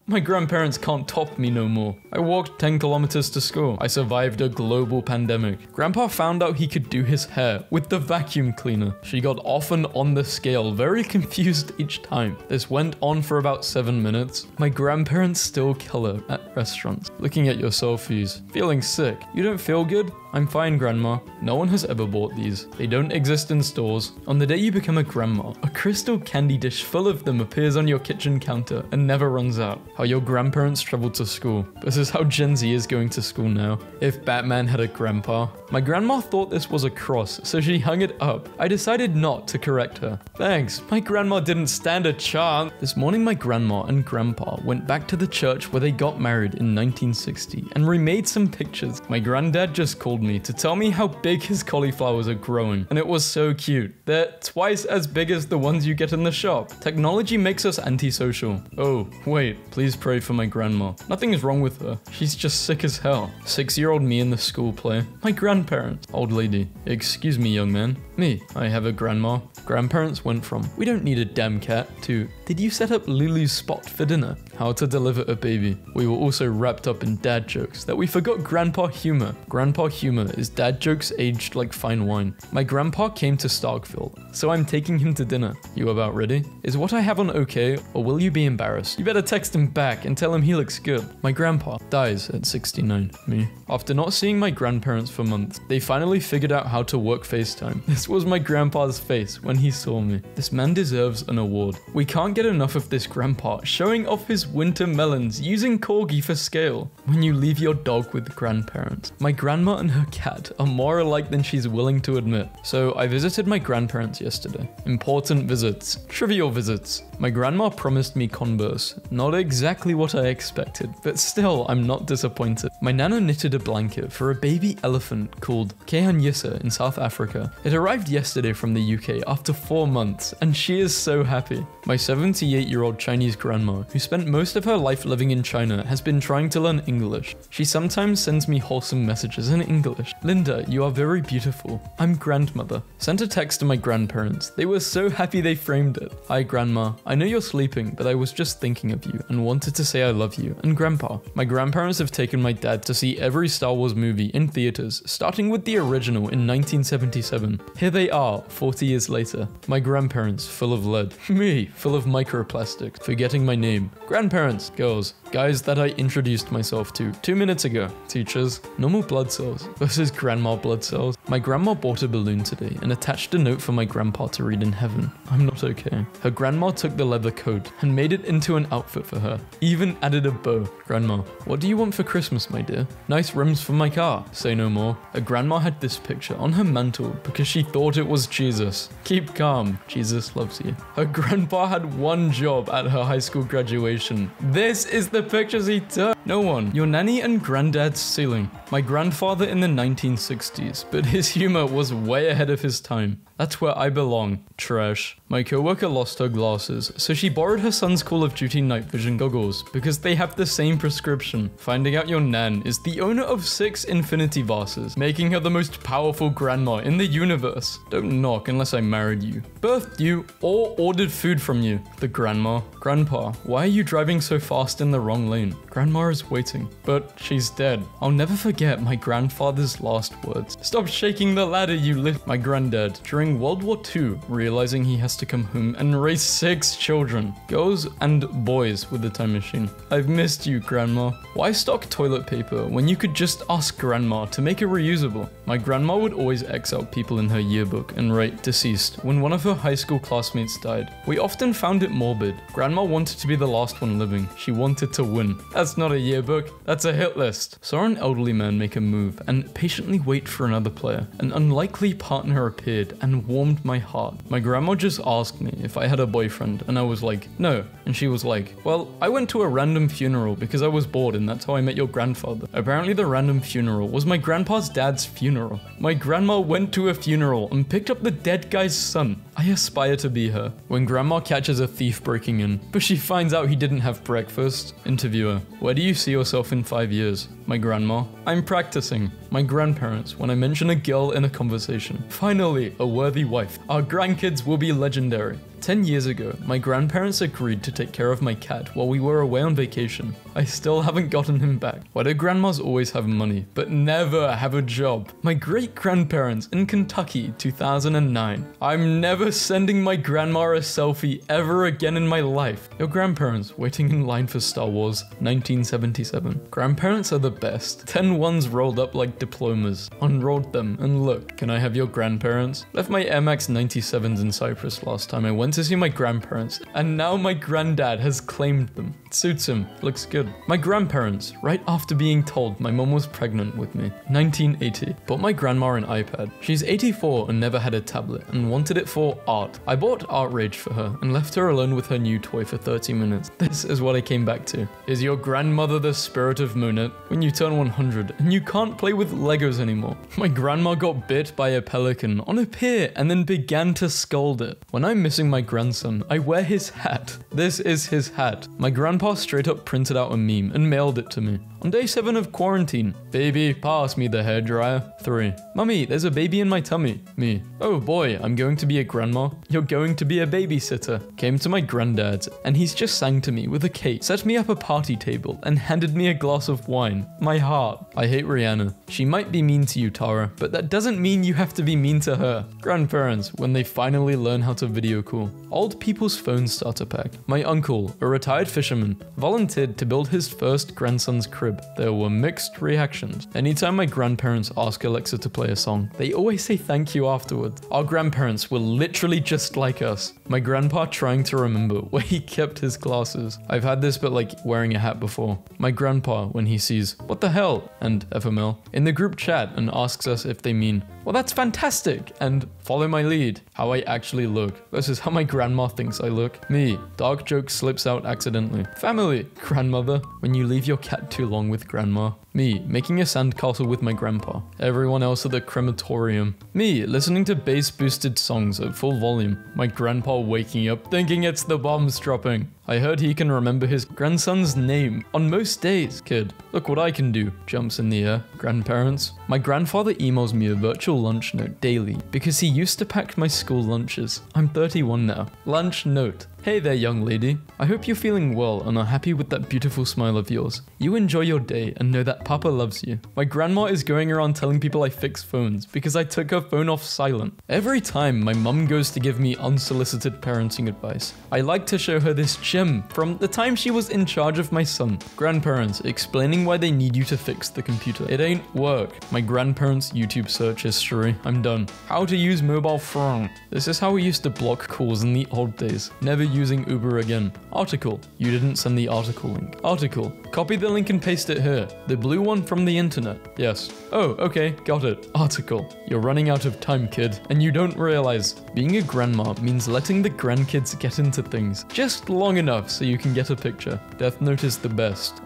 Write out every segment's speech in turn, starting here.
My grandparents can't top me no more. I walked 10 kilometers to school. I survived a global pandemic. Grandpa found out he could do his hair with the vacuum cleaner. She got off and on the scale, very confused each time. This went on for about 7 minutes. My grandparents still kill her at restaurants. Looking at your selfies. Feeling sick. You don't feel good? I'm fine, Grandma. No one has ever bought these. They don't exist in stores. On the day you become a grandma, a crystal candy dish full of them appears on your kitchen counter and never runs out. How your grandparents traveled to school. This is how Gen Z is going to school now. If Batman had a grandpa. My grandma thought this was a cross, so she hung it up. I decided not to correct her. Thanks, my grandma didn't stand a chance. This morning my grandma and grandpa went back to the church where they got married in 1960 and remade some pictures. My granddad just called me to tell me how big his cauliflowers are growing, and it was so cute. They're twice as big as the ones you get in the shop. Technology makes us antisocial. Oh, wait, please pray for my grandma. Nothing is wrong with her. She's just sick as hell. 6-year-old me in the school play. My grandparents. Old lady. Excuse me, young man. Me. I have a grandma. Grandparents went from, we don't need a damn cat, to, did you set up Lulu's spot for dinner? How to deliver a baby. We were also wrapped up in dad jokes that we forgot grandpa humor. Grandpa humor is dad jokes aged like fine wine. My grandpa came to Starkville, so I'm taking him to dinner. You about ready? Is what I have on okay, or will you be embarrassed? You better text him back and tell him he looks good. My grandpa dies at 69. Me. After not seeing my grandparents for months, they finally figured out how to work FaceTime. This was my grandpa's face when he saw me. This man deserves an award. We can't get enough of this grandpa showing off his winter melons using corgi for scale. When you leave your dog with grandparents. My grandma and her cat are more alike than she's willing to admit. So I visited my grandparents yesterday. Important visits. Trivial visits. My grandma promised me Converse. Not exactly what I expected, but still I'm not disappointed. My nana knitted a blanket for a baby elephant called Keanyisa in South Africa. It arrived yesterday from the UK after 4 months, and she is so happy. My 78-year-old Chinese grandma, who spent most of her life living in China, has been trying to learn English. She sometimes sends me wholesome messages in English. Linda, you are very beautiful. I'm grandmother. Sent a text to my grandparents. They were so happy they framed it. Hi grandma, I know you're sleeping, but I was just thinking of you and wanted to say I love you. And grandpa. My grandparents have taken my dad to see every Star Wars movie in theaters, starting with the original in 1977. Here they are, 40 years later. My grandparents, full of lead. Me, full of microplastics. Forgetting my name. Grandparents, girls, guys that I introduced myself to 2 minutes ago. Teachers, normal blood cells versus grandma blood cells. My grandma bought a balloon today and attached a note for my grandpa to read in heaven. I'm not okay. Her grandma took the leather coat and made it into an outfit for her. Even added a bow. Grandma, what do you want for Christmas, my dear? Nice rims for my car. Say no more. A grandma had this picture on her mantle because she thought it was Jesus. Keep calm. Jesus loves you. Her grandpa had one job at her high school graduation. This is the pictures he took. No one. Your nanny and granddad's ceiling. My grandfather in the 1960s, but his humor was way ahead of his time. That's where I belong. Trash. My coworker lost her glasses, so she borrowed her son's Call of Duty night vision goggles because they have the same prescription. Finding out your nan is the owner of 6 infinity vases, making her the most powerful grandma in the universe. Don't knock unless I married you, birthed you, or ordered food from you. The grandma. Grandpa, why are you driving so fast in the wrong lane? Grandma is waiting, but she's dead. I'll never forget my grandfather's last words. Stop shaking the ladder, you little... My granddad, during World War II, realizing he has to come home and raise 6 children. Girls and boys with the time machine. I've missed you, grandma. Why stock toilet paper when you could just ask grandma to make it reusable? My grandma would always X out people in her yearbook and write deceased when one of her high school classmates died. We often found it morbid. Grandma wanted to be the last one living. She wanted to win. That's not a yearbook, that's a hit list. Saw an elderly man make a move and patiently wait for another player. An unlikely partner appeared and warmed my heart. My grandma just asked me if I had a boyfriend and I was like, no. And she was like, well, I went to a random funeral because I was bored and that's how I met your grandfather. Apparently the random funeral was my grandpa's dad's funeral. My grandma went to a funeral and picked up the dead guy's son. I aspire to be her. When grandma catches a thief breaking in, but she finds out he didn't have breakfast. Interviewer, where do you see yourself in 5 years? My grandma, I'm practicing. My grandparents, when I mention a girl in a conversation. Finally, a worthy wife. Our grandkids will be legendary. 10 years ago, my grandparents agreed to take care of my cat while we were away on vacation. I still haven't gotten him back. Why do grandmas always have money, but never have a job? My great-grandparents in Kentucky, 2009. I'm never sending my grandma a selfie ever again in my life. Your grandparents waiting in line for Star Wars, 1977. Grandparents are the best. 10 ones rolled up like diplomas. Unrolled them and look, can I have your grandparents? Left my Air Max 97s in Cyprus last time I went to see my grandparents, and now my granddad has claimed them. It suits him, looks good. My grandparents, right after being told my mom was pregnant with me, 1980, bought my grandma an iPad. She's 84 and never had a tablet and wanted it for art. I bought Art Rage for her and left her alone with her new toy for 30 minutes. This is what I came back to. Is your grandmother the spirit of Monet? When you turn 100 and you can't play with Legos anymore. My grandma got bit by a pelican on a pier and then began to scold it. When I'm missing my grandson, I wear his hat. This is his hat. My grandpa straight up printed out a meme and mailed it to me. On day 7 of quarantine, baby, pass me the hairdryer. 3. Mummy, there's a baby in my tummy. Me. Oh boy, I'm going to be a grandma. You're going to be a babysitter. Came to my granddad's and he's just sang to me with a cake, set me up a party table and handed me a glass of wine. My heart. I hate Rihanna. She might be mean to you, Tara, but that doesn't mean you have to be mean to her. Grandparents, when they finally learn how to video call. Old people's phone starter pack. My uncle, a retired fisherman, volunteered to build his first grandson's crib. There were mixed reactions. Anytime my grandparents ask Alexa to play a song, they always say thank you afterwards. Our grandparents were literally just like us. My grandpa trying to remember where he kept his glasses. I've had this but like wearing a hat before. My grandpa when he sees, what the hell, and FML, in the group chat and asks us if they mean, well that's fantastic, and follow my lead. How I actually look versus how my grandma thinks I look. Me, dark joke slips out accidentally. Family, grandmother, when you leave your cat too long with grandma. Me, making a sandcastle with my grandpa. Everyone else at the crematorium. Me, listening to bass boosted songs at full volume. My grandpa waking up thinking it's the bombs dropping. I heard he can remember his grandson's name on most days. Kid, look what I can do. Jumps in the air. Grandparents. My grandfather emails me a virtual lunch note daily because he used to pack my school lunches. I'm 31 now. Lunch note. Hey there, young lady. I hope you're feeling well and are happy with that beautiful smile of yours. You enjoy your day and know that Papa loves you. My grandma is going around telling people I fix phones because I took her phone off silent. Every time my mum goes to give me unsolicited parenting advice, I like to show her this gem from the time she was in charge of my son. Grandparents explaining why they need you to fix the computer. It ain't work. My grandparents' YouTube search history. I'm done. How to use mobile phone. This is how we used to block calls in the old days. Never using Uber again. Article. You didn't send the article link. Article. Copy the link and paste it here. The blue one from the internet. Yes. Oh, okay, got it. Article. You're running out of time, kid. And you don't realize being a grandma means letting the grandkids get into things just long enough so you can get a picture. Death Note is the best.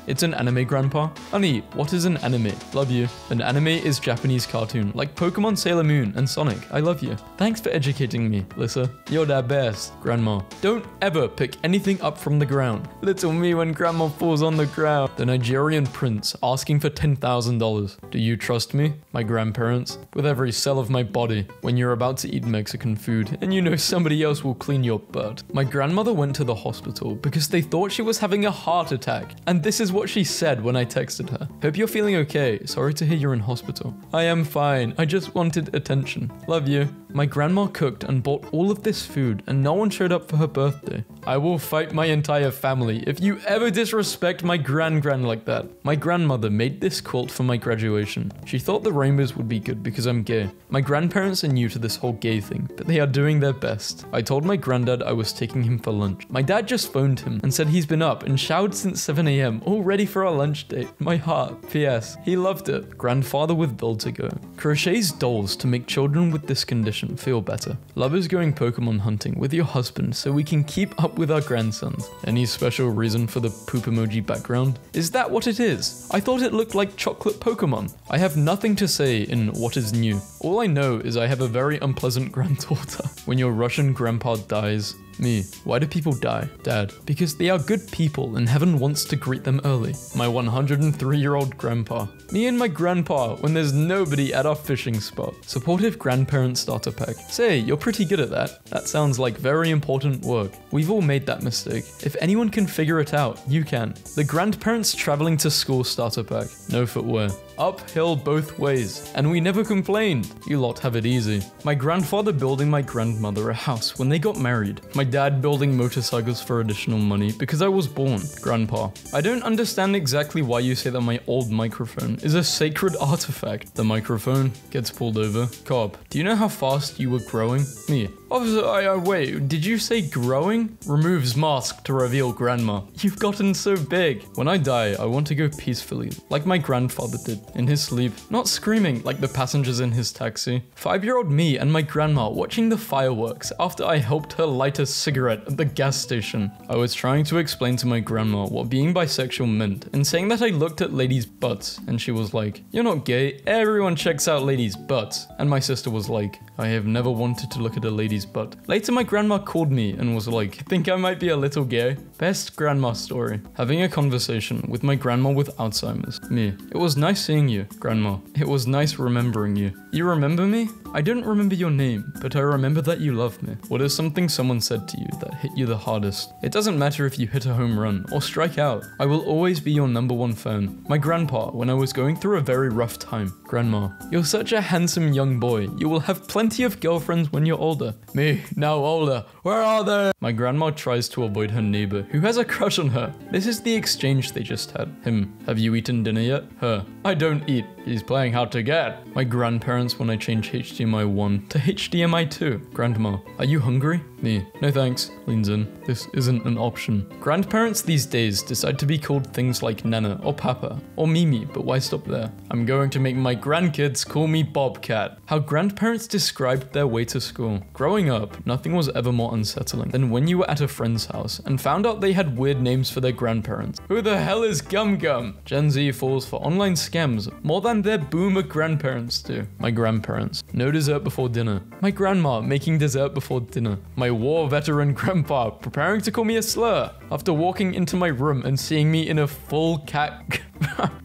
It's an anime, grandpa. Honey, what is an anime? Love you. An anime is Japanese cartoon, like Pokemon, Sailor Moon, and Sonic. I love you. Thanks for educating me, Lissa. You're the best, grandma. Don't ever pick anything up from the ground. Little me when grandma falls on the ground. The Nigerian prince asking for $10,000. Do you trust me? My grandparents. With every cell of my body. When you're about to eat Mexican food and you know somebody else will clean your butt. My grandmother went to the hospital because they thought she was having a heart attack. And this is what she said when I texted her. Hope you're feeling okay. Sorry to hear you're in hospital. I am fine. I just wanted attention. Love you. My grandma cooked and bought all of this food and no one showed up for her birthday. I will fight my entire family if you ever disrespect my gran like that. My grandmother made this quilt for my graduation. She thought the rainbows would be good because I'm gay. My grandparents are new to this whole gay thing, but they are doing their best. I told my granddad I was taking him for lunch. My dad just phoned him and said he's been up and showered since 7 AM, all ready for our lunch date. My heart. P.S. He loved it. Grandfather with vertigo. Crochets dolls to make children with this condition feel better. Lovers going Pokemon hunting with your husband so we can keep up with our grandsons. Any special reason for the poop emoji background? Is that what it is? I thought it looked like chocolate Pokemon. I have nothing to say in what is new. All I know is I have a very unpleasant granddaughter. When your Russian grandpa dies, Me, why do people die? Dad, because they are good people and heaven wants to greet them early. My 103-year-old grandpa. Me and my grandpa when there's nobody at our fishing spot. Supportive grandparent starter pack. Say, you're pretty good at that. That sounds like very important work. We've all made that mistake. If anyone can figure it out, you can. The grandparents traveling to school starter pack. No footwear. Uphill both ways. And we never complained. You lot have it easy. My grandfather building my grandmother a house when they got married. My dad building motorcycles for additional money because I was born. Grandpa. I don't understand exactly why you say that my old microphone is a sacred artifact. The microphone gets pulled over. Cobb, do you know how fast you were growing? Me. Officer, wait, did you say growing? Removes mask to reveal grandma. You've gotten so big. When I die, I want to go peacefully, like my grandfather did, in his sleep, not screaming like the passengers in his taxi. 5-year-old me and my grandma watching the fireworks after I helped her light a cigarette at the gas station. I was trying to explain to my grandma what being bisexual meant and saying that I looked at ladies' butts, and she was like, "You're not gay, everyone checks out ladies' butts." And my sister was like, "I have never wanted to look at a lady's butt." Later my grandma called me and was like, "Think I might be a little gay?" Best grandma story. Having a conversation with my grandma with Alzheimer's. Me. It was nice seeing you, grandma. It was nice remembering you. You remember me? I don't remember your name, but I remember that you love me. What is something someone said to you that hit you the hardest? It doesn't matter if you hit a home run or strike out. I will always be your #1 fan. My grandpa, when I was going through a very rough time. Grandma, you're such a handsome young boy. You will have plenty of girlfriends when you're older. Me, now older. Where are they? My grandma tries to avoid her neighbor who has a crush on her. This is the exchange they just had. Him, have you eaten dinner yet? Her, I don't eat. He's playing hard to get. My grandparents when I change HDMI 1 to HDMI 2. Grandma, are you hungry? Me, no thanks. Leans in. This isn't an option. Grandparents these days decide to be called things like Nana or Papa or Mimi, but why stop there? I'm going to make my grandkids call me Bobcat. How grandparents described their way to school. Growing up, nothing was ever more unsettling than when you were at a friend's house and found out they had weird names for their grandparents. Who the hell is Gum Gum? Gen Z falls for online scams more than their boomer grandparents do. My grandparents. No dessert before dinner. My grandma making dessert before dinner. My war veteran grandpa preparing to call me a slur after walking into my room and seeing me in a full cat...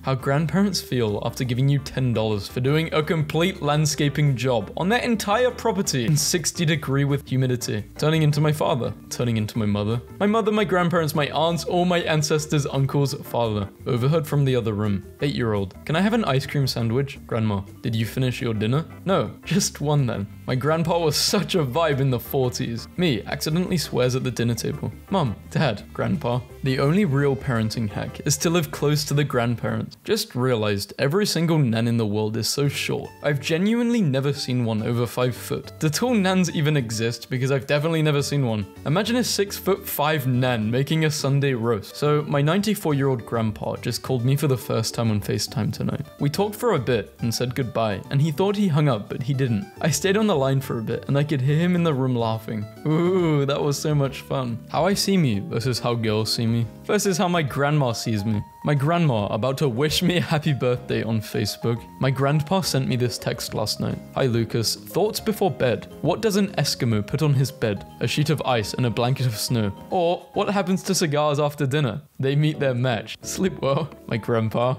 How grandparents feel after giving you $10 for doing a complete landscaping job on their entire property in 60-degree with humidity. Turning into my father. Turning into my mother. My grandparents, my aunts, all my ancestors' uncle's father. Overheard from the other room. 8-year-old. Can I have an ice cream sandwich? Grandma, did you finish your dinner? No, just one then. My grandpa was such a vibe in the 40s. Me accidentally swears at the dinner table. Mum, Dad, Grandpa. The only real parenting hack is to live close to the grandparents. Just realized every single nan in the world is so short. I've genuinely never seen one over 5 foot. Do tall nans even exist? Because I've definitely never seen one. Imagine a 6'5" nan making a Sunday roast. So my 94-year-old grandpa just called me for the first time on FaceTime tonight. We talked for a bit and said goodbye, and he thought he hung up, but he didn't. I stayed on the line for a bit and I could hear him in the room laughing. Ooh, that was so much fun. How I see me versus how girls see me versus how my grandma sees me. My grandma about to wish me a happy birthday on Facebook. My grandpa sent me this text last night. Hi Lucas, thoughts before bed. What does an Eskimo put on his bed? A sheet of ice and a blanket of snow. Or what happens to cigars after dinner? They meet their match. Sleep well. My grandpa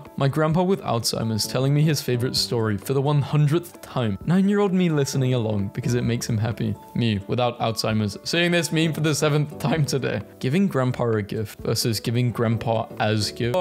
with Alzheimer's telling me his favorite story for the 100th time. 9-year-old me listening along because it makes him happy. Me without Alzheimer's seeing this meme for the 7th time today. Giving grandpa a gift versus giving grandpa as gift.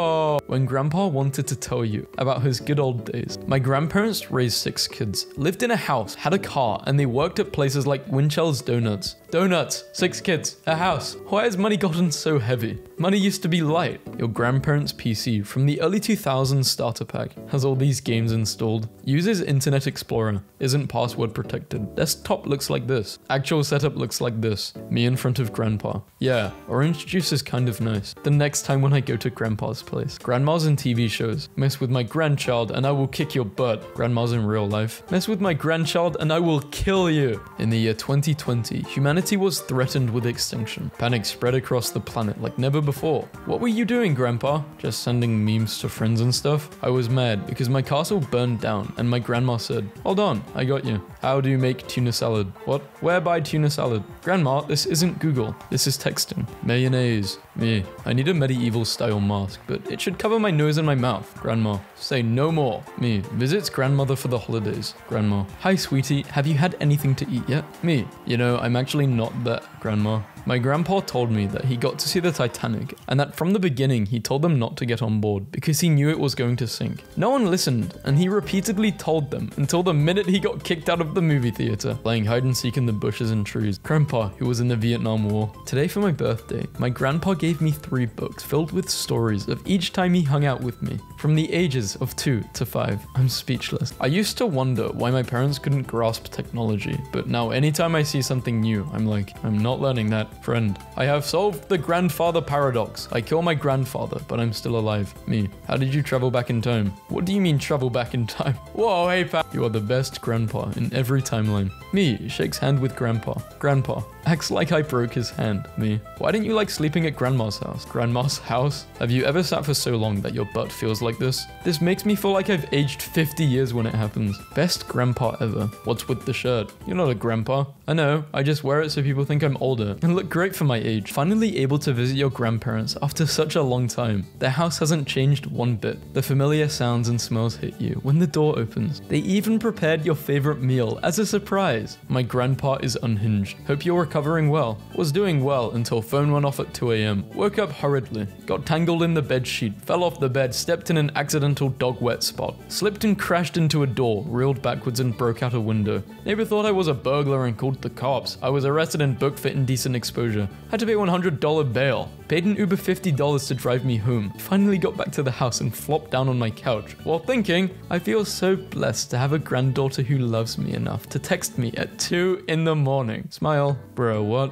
When grandpa wanted to tell you about his good old days. My grandparents raised 6 kids, lived in a house, had a car, and they worked at places like Winchell's Donuts. Donuts, 6 kids, a house. Why has money gotten so heavy? Money used to be light. Your grandparents' PC from the early 2000s starter pack has all these games installed. Uses Internet Explorer. Isn't password protected. Desktop looks like this. Actual setup looks like this. Me in front of grandpa. Yeah, orange juice is kind of nice. The next time when I go to grandpa's place. Grandmas in TV shows. Mess with my grandchild and I will kick your butt. Grandmas in real life. Mess with my grandchild and I will kill you. In the year 2020, humanity was threatened with extinction. Panic spread across the planet like never before. What were you doing, Grandpa? Just sending memes to friends and stuff? I was mad because my castle burned down and my grandma said, hold on, I got you. How do make tuna salad? What? Where buy tuna salad? Grandma, this isn't Google. This is texting. Mayonnaise. Me. I need a medieval style mask, but it should cover my nose and my mouth. Grandma. Say no more. Me. Visits grandmother for the holidays. Grandma. Hi, sweetie. Have you had anything to eat yet? Me. You know, I'm actually not that. Grandma. My grandpa told me that he got to see the Titanic and that from the beginning he told them not to get on board because he knew it was going to sink. No one listened and he repeatedly told them until the minute he got kicked out of the movie theater, playing hide and seek in the bushes and trees. Grandpa, who was in the Vietnam War. Today for my birthday, my grandpa gave me 3 books filled with stories of each time he hung out with me, from the ages of 2 to 5. I'm speechless. I used to wonder why my parents couldn't grasp technology, but now anytime I see something new, I'm like, I'm not learning that. Friend, I have solved the grandfather paradox. I kill my grandfather, but I'm still alive. Me, how did you travel back in time? What do you mean travel back in time? Whoa, hey pal. You are the best grandpa in every timeline. Me, shakes hand with grandpa. Grandpa, acts like I broke his hand. Me, why didn't you like sleeping at grandma's house? Grandma's house? Have you ever sat for so long that your butt feels like this? This makes me feel like I've aged 50 years when it happens. Best grandpa ever. What's with the shirt? You're not a grandpa. I know, I just wear it so people think I'm older and look great for my age. Finally able to visit your grandparents after such a long time. Their house hasn't changed one bit. The familiar sounds and smells hit you when the door opens. They even prepared your favorite meal as a surprise. My grandpa is unhinged. Hope you're recovering well. Was doing well until phone went off at 2 AM. Woke up hurriedly. Got tangled in the bed sheet. Fell off the bed. Stepped in an accidental dog wet spot. Slipped and crashed into a door. Reeled backwards and broke out a window. Neighbor thought I was a burglar and called the cops. I was arrested and booked for indecent exposure. Had to pay $100 bail. Paid an Uber $50 to drive me home. Finally got back to the house and flopped down on my couch. While thinking, I feel so blessed to have a granddaughter who loves me enough to text me at 2 in the morning. Smile. Bro, what?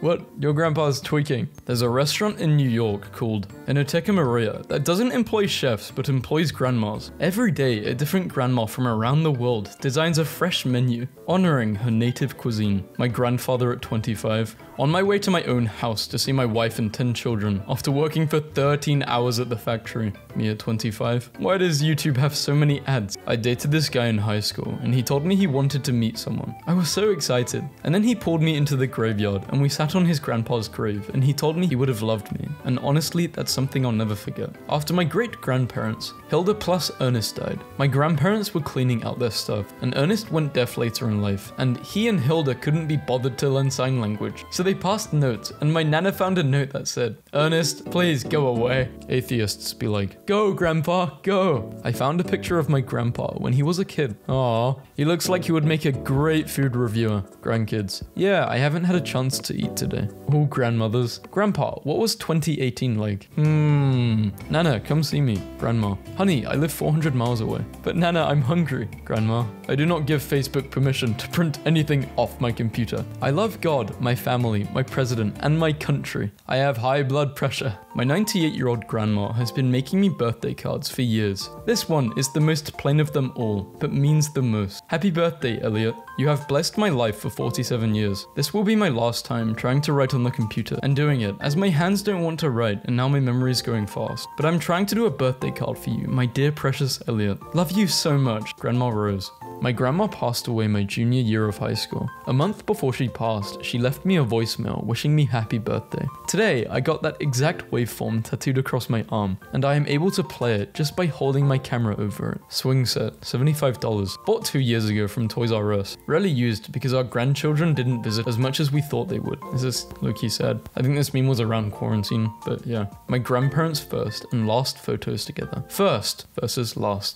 What? Your grandpa's tweaking. There's a restaurant in New York called Enoteca Maria that doesn't employ chefs but employs grandmas. Every day, a different grandma from around the world designs a fresh menu, honoring her native cuisine. My grandfather at 25. On my way to my own house to see my wife and 10 children after working for 13 hours at the factory. Me at 25. Why does YouTube have so many ads? I dated this guy in high school and he told me he wanted to meet someone. I was so excited. And then he pulled me into the graveyard and we sat on his grandpa's grave and he told me he would have loved me. And honestly, that's something I'll never forget. After my great-grandparents, Hilda plus Ernest died. My grandparents were cleaning out their stuff and Ernest went deaf later in life and he and Hilda couldn't be bothered to learn sign language. So they passed notes and my nana found a note that said, "Ernest, please go away." Atheists be like, "Go, grandpa, go." I found a picture of my grandpa when he was a kid. Aww, he looks like he would make a great food reviewer. Grandkids. Yeah, I haven't had a chance to eat today. Oh, grandmothers. Grandpa, what was 2018 like? Nana, come see me. Grandma. Honey, I live 400 miles away. But Nana, I'm hungry. Grandma. I do not give Facebook permission to print anything off my computer. I love God, my family, my president, and my country. I have high blood pressure. My 98-year-old grandma has been making me birthday cards for years. This one is the most plain of them all, but means the most. Happy birthday, Elliot. You have blessed my life for 47 years. This will be my last time trying to write on the computer and doing it, as my hands don't want to write and now my memory is going fast. But I'm trying to do a birthday card for you, my dear precious Elliot. Love you so much, Grandma Rose. My grandma passed away my junior year of high school. A month before she passed, she left me a voicemail wishing me happy birthday. Today, I got that exact waveform tattooed across my arm, and I am able to play it just by holding my camera over it. Swing set, $75. Bought 2 years ago from Toys R Us. Rarely used because our grandchildren didn't visit as much as we thought they would. This is low-key sad. I think this meme was around quarantine, but yeah. My grandparents' first and last photos together. First versus last.